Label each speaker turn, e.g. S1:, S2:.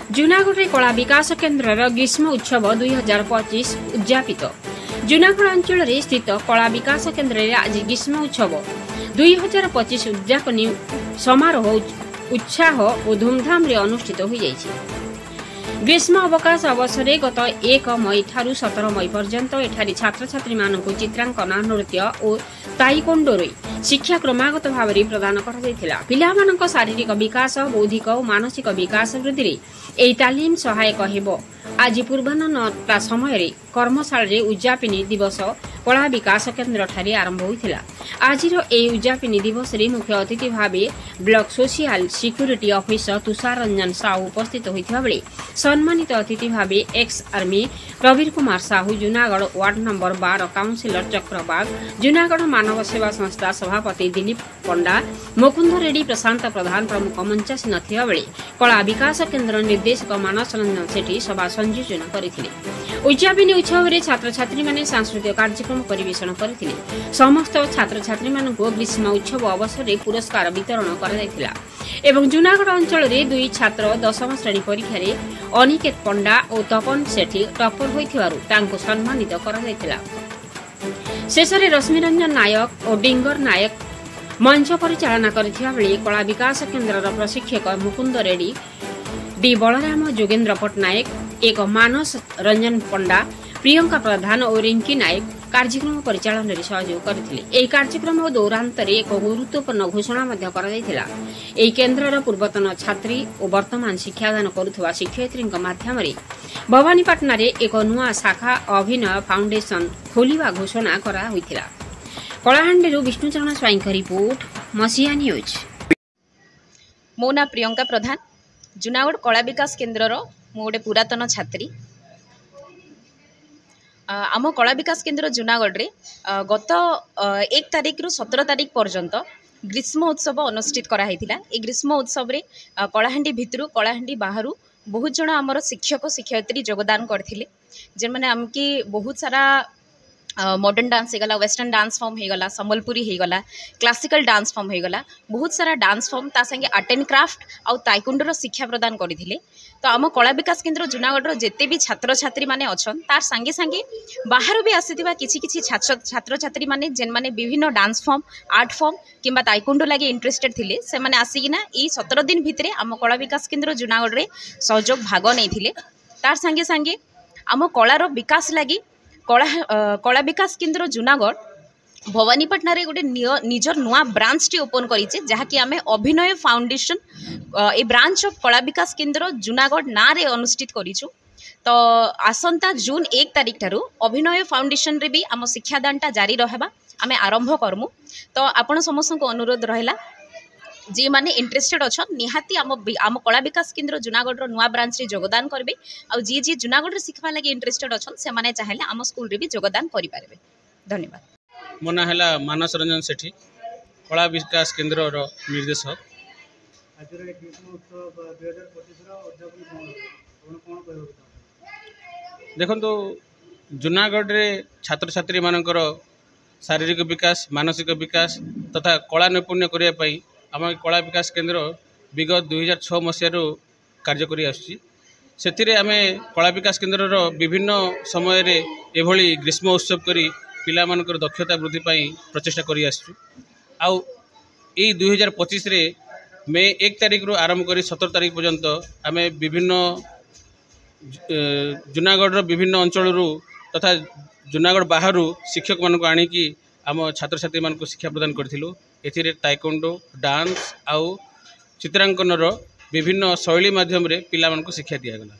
S1: जूनागढ़ कला विकास केन्द्र ग्रीष्म उत्सव 2025 उद्यापित। जूनागढ़ अंचल स्थित कला विकास केन्द्र आज ग्रीष्म उत्सव 2025 उद्यापन समारोह उत्साह और धूमधाम अनुष्ठित हो जाइछि। ग्रीष्म अवकाश अवसर गत 1 मई ठारू 17 मई पर्यंत एठारी छात्र छात्री मानक चित्रांकन नृत्य और ताइकोंडो शिक्षा क्रमागत भाव प्रदान कर शारीरिक विकास बौद्धिक और मानसिक विकास वृद्धि एही तालीम सहायक हेबो। आज पूर्वाह्न 9टा समय कर्मशाला उद्यापिनी दिवस कला विकास केन्द्र ठारे आरंभ होइथिला। आजिर एही उद्यापिनी दिवस रे मुख्य अतिथि भावे block social security officer Tushar Ranjan Sahu उपस्थित होइथिबा बेले सम्मानित अतिथि भावे ex army Prabir Kumar Sahu, Junagarh ward number 12 councillor Chakrabag, Junagarh मानव सेवा संस्था सभापति दिलीप पंडा, मुकुंद रेड्डी, प्रशांत प्रधान प्रमुख मंचासीन थिबा बेले कला विकास केन्द्र निर्देशक मानस रंजन सेठी सभा संयोजन करथिले। उद्यापिनी उत्सव रे छात्र छात्री माने सांस्कृतिक कार्यक्रम परिवेषण करथिले। समस्त छात्र छात्री मानकु ग्रीष्म उत्सव अवसर रे पुरस्कार वितरण कराଯାଇथिला एवं जूनागढ़ अंचल रे 2 छात्र 10वीं श्रेणी परीक्षा रे अनिकेत पंडा और तपन सेठी टॉपर होइथिबारु तांको सम्मानित कराଯାଇथिला। शेषरे रश्मिरंजन नायक और डिंगर नायक मंच परिचालना करथिबा बेले कला विकास केन्द्र प्रशिक्षक मुकुंद रेड्डी, डी बलराम जोगेन्द्र पटनायक, एक मानस रंजन पंडा, प्रियंका प्रधान और रिंकी नायक कार्यक्रम परिचालन में सहयोग करथिले। एही कार्यक्रम दौरांतरे एक गुरुत्वपूर्ण घोषणा मध्य कराଯାଇथिला। एही केन्द्रर पूर्वतन छात्री और वर्तमान शिक्षादान करुथुवा शिक्षयित्री माध्यम भवानीपाटना रे एक नुआ शाखा अभिनय फाउंडेशन खोलिवा घोषणा करा होइथिला। कलाहांडी विष्णुचरण स्वाई का रिपोर्ट, मसीहा न्यूज।
S2: मो ना प्रियंका प्रधान, जूनागढ़ कला विकास केन्द्र मु गोटे पुरातन छात्री। आम कला विकास केन्द्र जूनागढ़ रे गत 1 तारिख रु 17 तारिख पर्यंत ग्रीष्म उत्सव अनुष्ठित कराइथिला। ए ग्रीष्म उत्सव रे कलाहांडी भितरु कलाहांडी बाहरु बहुत जन आमर शिक्षक शिक्षयित्री योगदान करथिले, जे माने आमकी बहुत सारा मॉडर्न डांस हो गला, वेस्टर्न डांस फॉर्म हो गला, संबलपुरी हो गला, क्लासिकल डांस फॉर्म हो गला, बहुत सारा डांस फॉर्म ता संगे आर्ट एंड क्राफ्ट आउ ताइकोंडो शिक्षा प्रदान करथिले। तो आम कला विकास केन्द्र जूनागढ़ जेते भी छात्र छात्री माने अछन तार संगे संगे बाहर भी आसीथिबा किछि किछि छात्र छात्री माने जेन माने विभिन्न डांस फॉर्म, आर्ट फॉर्म किंबा ताइकोंडो लागि इंटरेस्टेड थिले से माने आसीकिना ई 17 दिन भितरे आम कला विकास केन्द्र जूनागढ़ रे सहयोग भाग नैथिले। तार संगे संगे आम कलार विकास लागि कला विकास केन्द्र जूनागढ़ भवानीपाटना रे गोटे निजर नुआ ब्रांच टी ओपन करिचे, जहाँकि आमे अभिनय फाउंडेशन ए ब्रांच ऑफ कला विकास केन्द्र जूनागढ़ ना रे अनुष्ठित करिछु। तो आसंता जून 1 तारिख ठारू अभिनय फाउंडेशन रे भी आम शिक्षादानटा जारी रहबा आमे आरंभ करमु। तो आपण समस्त को अनुरोध रहला जे माने इंटरेस्टेड अछन निहाती आम कला विकास केन्द्र जूनागढ़ रो नुआ ब्रांच रे योगदान करबे। आ जी जूनागढ़ रे सिखबा लागि इंटरेस्टेड अछन से माने चाहेले आम स्कूल रे भी योगदान करि पारबे। धन्यवाद।
S3: मो ना हैला मानस रंजन सेठी, कला विकास केन्द्र रो निर्देशक। देखो जूनागढ़ रे छात्र छात्री मानकर शारीरिक विकास, मानसिक विकास तथा कला नैपुण्य करिया पई आम कला विकास केन्द्र विगत 2006 मसीह कार्य करी आछि। सेतिरे आमे कला विकास केन्द्र रो विभिन्न समय रे एभली ग्रीष्म उत्सव करी पिला मानकर दक्षता वृद्धि पाई प्रचेष्टा करी आछु। आउ ए 2025 रे मे 1 तारिख रु आरंभ करी 17 तारिख पर्यंत आमे विभिन्न जूनागढ़ रो विभिन्न अंचल रु तथा जूनागढ़ बाहरु शिक्षक मानक आनी की आम छात्र छात्री मानक शिक्षा प्रदान करथिलु। एथिरे ताइकोंडो, डांस आउ चित्रांकन रो विभिन्न शैली माध्यम रे पिला मानक शिक्षा दिया गला।